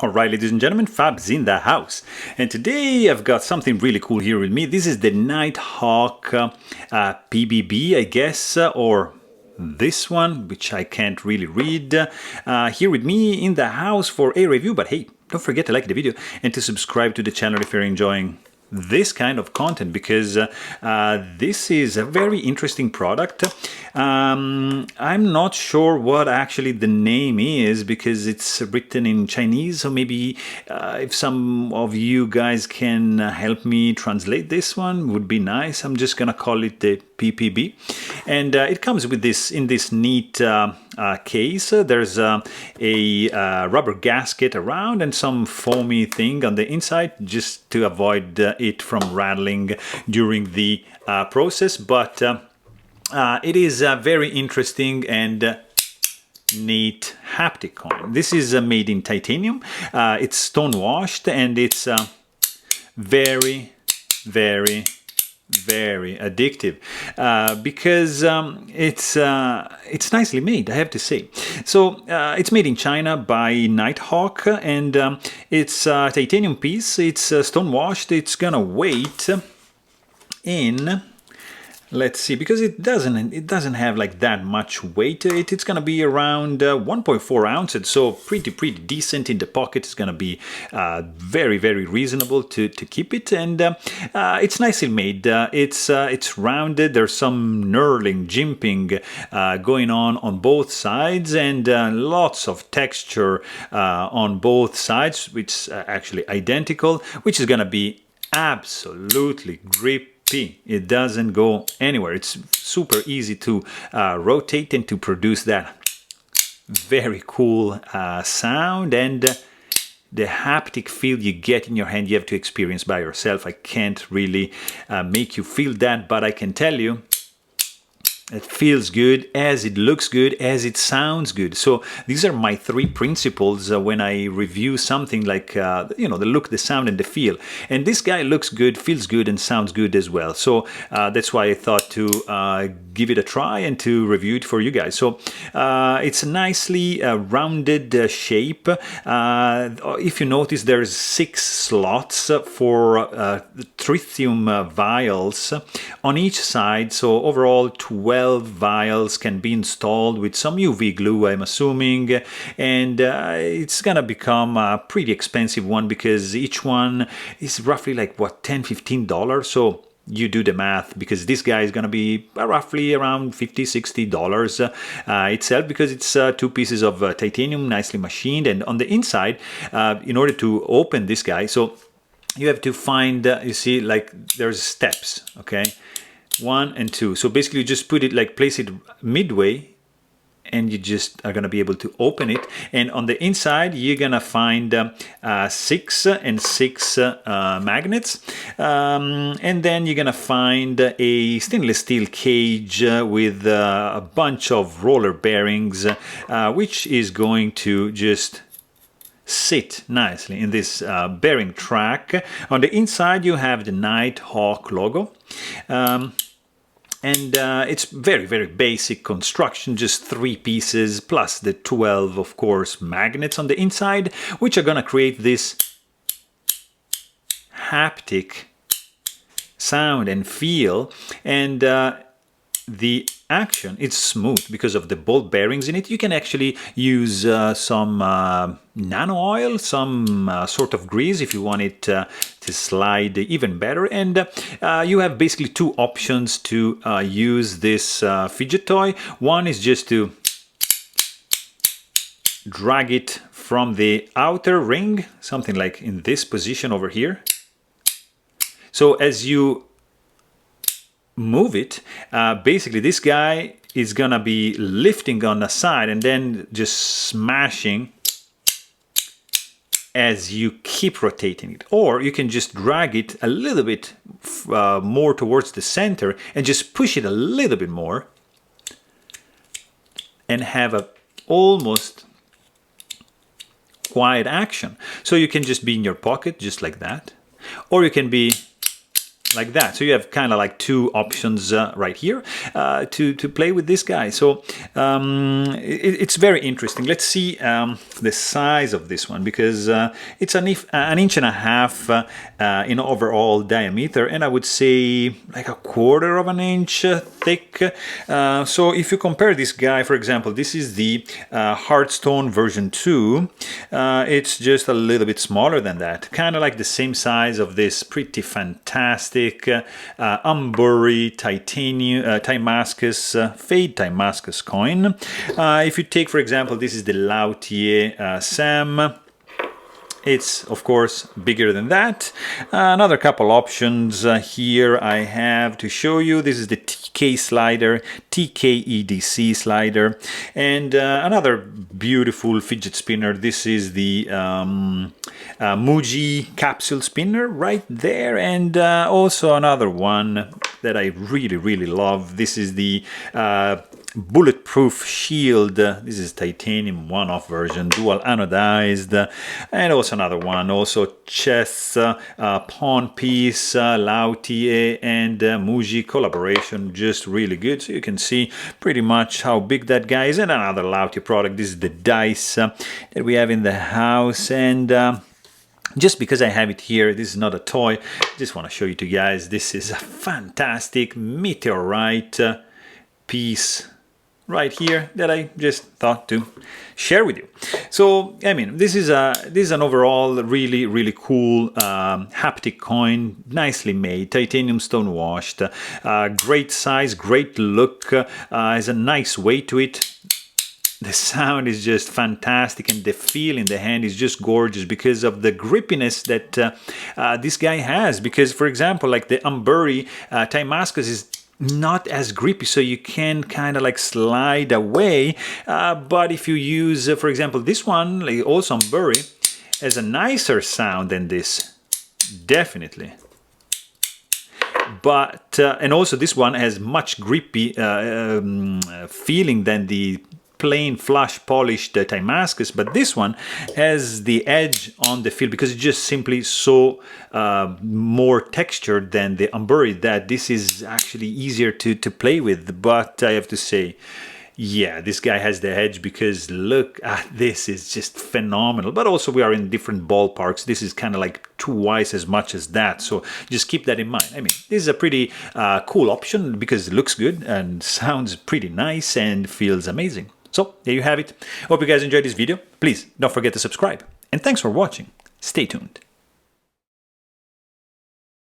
Alright, ladies and gentlemen, Fab's in the house. And today I've got something really cool here with me. This is the Naithawk PBB, I guess, or this one, which I can't really read. Here with me in the house for a review. But hey, don't forget to like the video and to subscribe to the channel if you're enjoying this kind of content, because this is a very interesting product. I'm not sure what actually the name is because it's written in Chinese, so maybe if some of you guys can help me translate this one, would be nice. I'm just gonna call it the PPB, and it comes with this in this neat case. There's a rubber gasket around and some foamy thing on the inside just to avoid it from rattling during the process, but it is very interesting and neat haptic coin. This is made in titanium. It's stone washed, and it's very addictive because it's nicely made, I have to say. So it's made in China by Naithawk, and it's a titanium piece. It's stone washed. It's gonna weight in, let's see, because it doesn't have like that much weight. It's gonna be around 1.4 ounces, so pretty decent in the pocket. It's gonna be very reasonable to keep it, and it's nicely made. It's rounded. There's some knurling, jimping going on both sides, and lots of texture on both sides, which is actually identical, which is gonna be absolutely grippy. It doesn't go anywhere. It's super easy to rotate and to produce that very cool sound, and the haptic feel you get in your hand, you have to experience by yourself. I can't really make you feel that, but I can tell you it feels good, as it looks good, as it sounds good. So these are my three principles when I review something like, the look, the sound, and the feel. And this guy looks good, feels good, and sounds good as well. So that's why I thought to give it a try and to review it for you guys. So it's a nicely rounded shape. If you notice, there's 6 slots for tritium vials on each side. So overall, 12 vials can be installed with some UV glue, I'm assuming, and it's gonna become a pretty expensive one because each one is roughly like what, $10–15. So you do the math, because this guy is gonna be roughly around $50–60 itself, because it's 2 pieces of titanium nicely machined. And on the inside, in order to open this guy, so you have to find, you see, like there's steps, okay, 1 and 2. So basically you just put it, like place it midway, and you just are going to be able to open it. And on the inside you're going to find 6 and 6 magnets, and then you're going to find a stainless steel cage with a bunch of roller bearings, which is going to just sit nicely in this bearing track. On the inside you have the Naithawk logo, and it's very basic construction, just 3 pieces plus the 12, of course, magnets on the inside, which are gonna create this haptic sound and feel. And the action, it's smooth because of the ball bearings in it. You can actually use some nano oil, some sort of grease if you want it to slide even better. And you have basically 2 options to use this fidget toy. One is just to drag it from the outer ring, something like in this position over here. So as you move it, basically this guy is gonna be lifting on the side and then just smashing as you keep rotating it. Or you can just drag it a little bit more towards the center and just push it a little bit more and have a almost quiet action. So you can just be in your pocket just like that, or you can be like that. So you have kind of like two options right here to play with this guy. So it's very interesting. Let's see the size of this one, because it's an inch and a half in overall diameter, and I would say like a quarter of an inch thick. So if you compare this guy, for example, this is the Hearthstone version 2. It's just a little bit smaller than that, kind of like the same size of this pretty fantastic Umbury titanium Timascus Fade Timascus coin. If you take, for example, this is the Lautier Sam. It's, of course, bigger than that. Another couple options here I have to show you. This is the TK slider, TK-EDC slider. And another beautiful fidget spinner. This is the Muji capsule spinner right there. And also another one that I really, really love. This is the bulletproof shield. This is titanium one-off version, dual anodized. And also another one, also chess pawn piece, Lautier and Muji collaboration, just really good. So you can see pretty much how big that guy is. And another Lautier product. This is the dice that we have in the house. And just because I have it here, this is not a toy, I just want to show you to you guys. This is a fantastic meteorite piece right here that I just thought to share with you. So I mean, this is an overall really, really cool haptic coin, nicely made, titanium stone washed, great size, great look, has a nice weight to it. The sound is just fantastic, and the feel in the hand is just gorgeous because of the grippiness that this guy has. Because, for example, like the Umbury Timascus is not as grippy, so you can kind of like slide away. But if you use, for example, this one, like also Umbury, has a nicer sound than this, definitely. But and also this one has much grippy feeling than the plain flush polished Timascus, but this one has the edge on the feel because it's just simply so more textured than the Umbury that this is actually easier to play with. But I have to say, yeah, this guy has the edge because look at this, is just phenomenal. But also we are in different ballparks. This is kind of like twice as much as that, so just keep that in mind. I mean, this is a pretty cool option because it looks good and sounds pretty nice and feels amazing. So there you have it. Hope you guys enjoyed this video. Please don't forget to subscribe. And thanks for watching. Stay tuned.